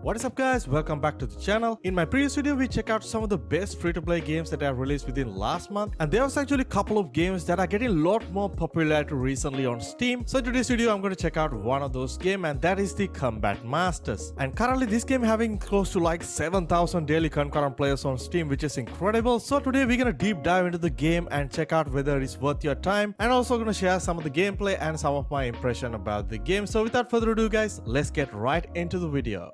What is up guys, welcome back to the channel. In my previous video we checked out some of the best free-to-play games that have released within last month, and there was actually a couple of games that are getting a lot more popularity recently on Steam. So in today's video I'm going to check out one of those games, and that is the Combat Masters. And currently this game having close to like 7,000 daily concurrent players on Steam, which is incredible. So today we're going to deep dive into the game and check out whether it's worth your time, and also going to share some of the gameplay and some of my impression about the game. So without further ado guys, let's get right into the video.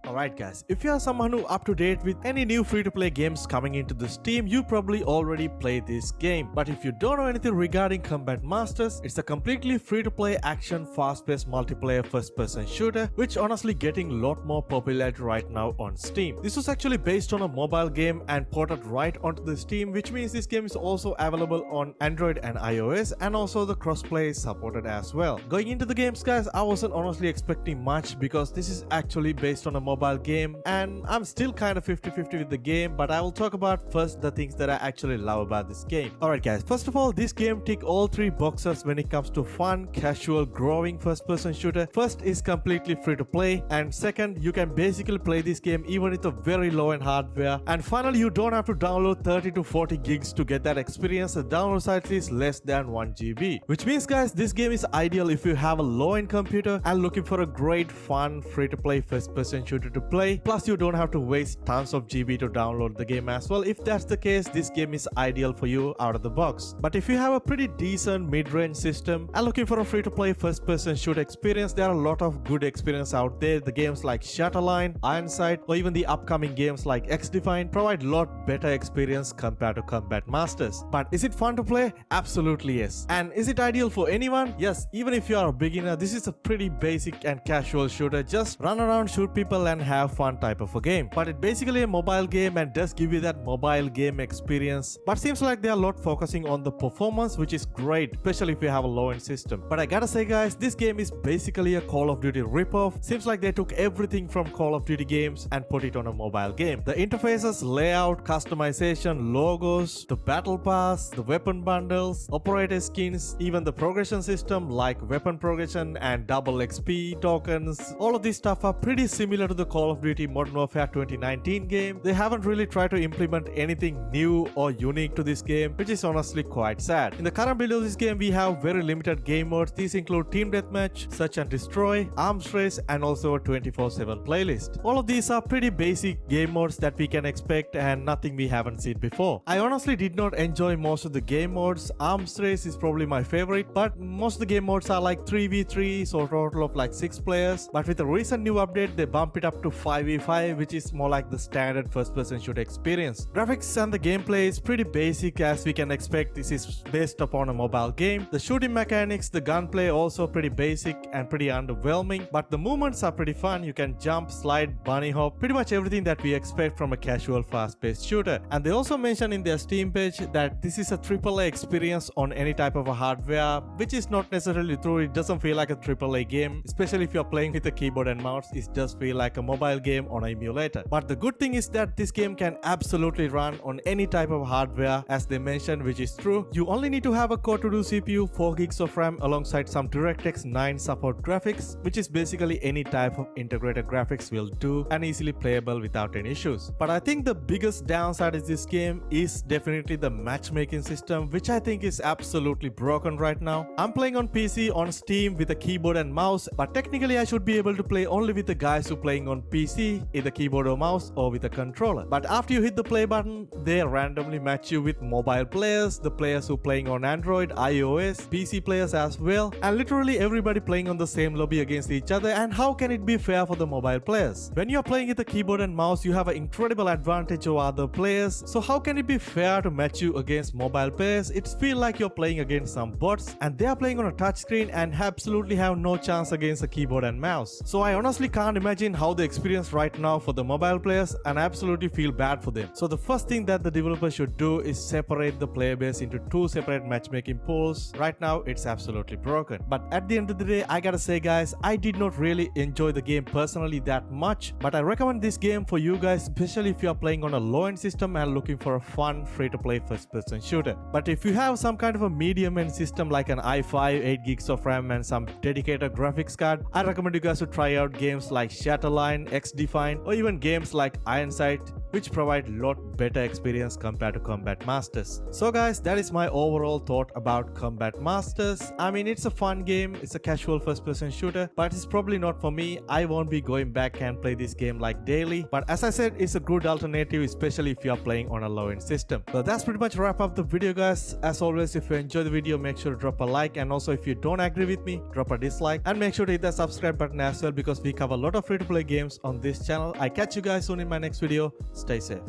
Alright guys, if you are someone who up to date with any new free-to-play games coming into the Steam, you probably already played this game. But if you don't know anything regarding Combat Masters, it's a completely free-to-play action fast-paced multiplayer first-person shooter, which honestly getting a lot more popularity right now on Steam. This was actually based on a mobile game and ported right onto the Steam, which means this game is also available on Android and iOS, and also the crossplay is supported as well. Going into the games guys, I wasn't honestly expecting much because this is actually based on a mobile game, and I'm still kind of 50-50 with the game, but I will talk about first the things that I actually love about this game. Alright guys, first of all, this game tick all three boxes when it comes to fun, casual, growing first-person shooter. First is completely free to play, and second, you can basically play this game even with a very low-end hardware, and finally you don't have to download 30 to 40 gigs to get that experience. The download size is less than 1 GB, which means guys this game is ideal if you have a low-end computer and looking for a great fun free-to-play first-person shooter to play. Plus you don't have to waste tons of GB to download the game as well. If that's the case, this game is ideal for you out of the box. But if you have a pretty decent mid-range system and looking for a free-to-play first-person shoot experience, there are a lot of good experience out there. The games like Shatterline, Ironside, or even the upcoming games like X-Define provide a lot better experience compared to Combat Masters. But is it fun to play? Absolutely yes. And is it ideal for anyone? Yes, even if you are a beginner, this is a pretty basic and casual shooter. Just run around, shoot people and have fun type of a game. But it's basically a mobile game and does give you that mobile game experience, but seems like they are a lot focusing on the performance, which is great, especially if you have a low-end system. But I gotta say guys, this game is basically a Call of Duty ripoff. Seems like they took everything from Call of Duty games and put it on a mobile game. The interfaces, layout, customization, logos, the battle pass, the weapon bundles, operator skins, even the progression system like weapon progression and double XP tokens, all of this stuff are pretty similar to the Call of Duty Modern Warfare 2019 game. They haven't really tried to implement anything new or unique to this game, which is honestly quite sad. In the current build of this game, we have very limited game modes. These include Team Deathmatch, Search and Destroy, Arms Race, and also a 24/7 playlist. All of these are pretty basic game modes that we can expect and nothing we haven't seen before. I honestly did not enjoy most of the game modes. Arms Race is probably my favorite, but most of the game modes are like 3v3, so a total of like 6 players. But with the recent new update, they bump it up to 5v5, which is more like the standard first-person shooter experience. Graphics and the gameplay is pretty basic as we can expect. This is based upon a mobile game. The shooting mechanics, the gunplay also pretty basic and pretty underwhelming, but the movements are pretty fun. You can jump, slide, bunny hop, pretty much everything that we expect from a casual fast-paced shooter. And they also mention in their Steam page that this is a AAA experience on any type of a hardware, which is not necessarily true. It doesn't feel like a AAA game, especially if you're playing with a keyboard and mouse. It does feel like a mobile game on an emulator. But the good thing is that this game can absolutely run on any type of hardware, as they mentioned, which is true. You only need to have a Core 2 CPU, 4 gigs of RAM alongside some DirectX 9 support graphics, which is basically any type of integrated graphics will do and easily playable without any issues. But I think the biggest downside of this game is definitely the matchmaking system, which I think is absolutely broken right now. I'm playing on PC on Steam with a keyboard and mouse, but technically I should be able to play only with the guys who playing on PC, either keyboard or mouse or with a controller. But after you hit the play button, they randomly match you with mobile players, the players who playing on Android, iOS, PC players as well, and literally everybody playing on the same lobby against each other. And how can it be fair for the mobile players? When you're playing with a keyboard and mouse, you have an incredible advantage over other players. So how can it be fair to match you against mobile players? It feels like you're playing against some bots and they are playing on a touchscreen and absolutely have no chance against a keyboard and mouse. So I honestly can't imagine how the experience right now for the mobile players, and I absolutely feel bad for them. So the first thing that the developers should do is separate the player base into 2 separate matchmaking pools. Right now it's absolutely broken. But at the end of the day, I gotta say guys, I did not really enjoy the game personally that much, but I recommend this game for you guys, especially if you are playing on a low-end system and looking for a fun free-to-play first-person shooter. But if you have some kind of a medium-end system like an i5, 8 gigs of RAM and some dedicated graphics card, I recommend you guys to try out games like Shatterline, Define, X Define, or even games like Iron Sight, which provide lot better experience compared to Combat Masters. So guys, that is my overall thought about Combat Masters. I mean, it's a fun game, it's a casual first person shooter, but it's probably not for me. I won't be going back and play this game like daily, but as I said, it's a good alternative, especially if you are playing on a low-end system. So that's pretty much wrap up the video guys. As always, if you enjoy the video, make sure to drop a like, and also if you don't agree with me, drop a dislike, and make sure to hit that subscribe button as well, because we cover a lot of free-to-play games on this channel. I catch you guys soon in my next video. Stay safe.